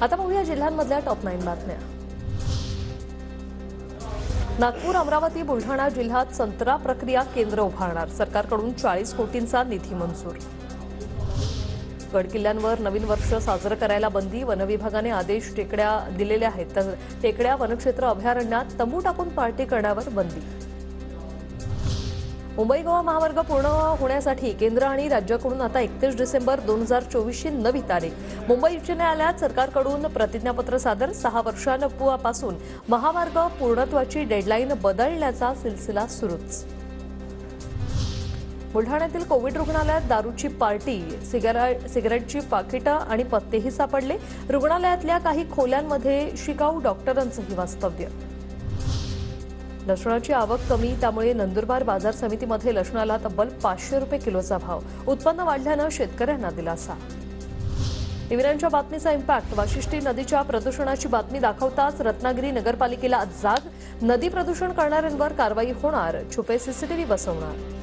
आता पाहूया जिल्ह्यांमधल्या टॉप 9 बातम्या। नागपूर, अमरावती, बुलढाणा जिल्ह्यात संत्रा प्रक्रिया केंद्र उभारणार, सरकारकडून 40 कोटींचा निधी मंजूर। गडकिल्ल्यांवर नवीन वर्ष साजरं करायला बंदी, वन विभागाने आदेश टेकड्या दिलेले आहेत, तर टेकड्या वनक्षेत्र अभयारण्यात तंबू टाकून पार्टी करण्यावर बंदी। मुंबई गोवा महामार्ग पूर्ण होण्यासाठी केंद्र आणि राज्याकडून आता 31 डिसेंबर 2024ची नवी तारीख। मुंबई उच्च न्यायालयात सरकारकडून प्रतिज्ञापत्र सादर, 6 वर्षांपासून महामार्ग पूर्णत्वाची डेडलाईन बदलण्याचा सिलसिला सुरूच। बुलढाण्यातील कोविड रुग्णालयात दारूची पार्टी, सिगारेटची पाकिटं आणि पत्तेही सापडले। रुग्णालयातल्या काही खोल्यांमध्ये शिकाऊ डॉक्टरांचंही वास्तव्य। लसणाची आवक कमी, त्यामुळे नंदुरबार बाजार समितीमध्ये लसणाला तब्बल 500 रुपये किलोचा भाव। उत्पन्न वाढल्यानं शेतकऱ्यांना दिलासा। टीव्हीच्या बातमीचा इम्पॅक्ट, वाशिष्ठी नदीच्या प्रदूषणाची बातमी दाखवताच रत्नागिरी नगरपालिकेला जाग, नदी प्रदूषण करणाऱ्यांवर कारवाई होणार, छुपे सीसीटीव्ही बसवणार।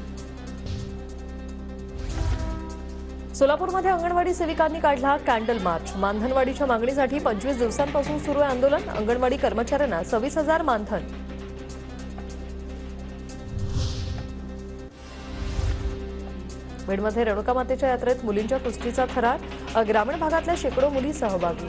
सोलापूरमध्ये अंगणवाडी सेविकांनी काढला कॅन्डल मार्च, मानधनवाढीच्या मागणीसाठी 25 दिवसांपासून सुरू आहे आंदोलन। अंगणवाडी कर्मचाऱ्यांना 26,000 मानधन। बीडमध्ये रेणुका मातेच्या यात्रेत मुलींच्या कुस्तीचा थरार, ग्रामीण भागातल्या शेकडो मुली सहभागी।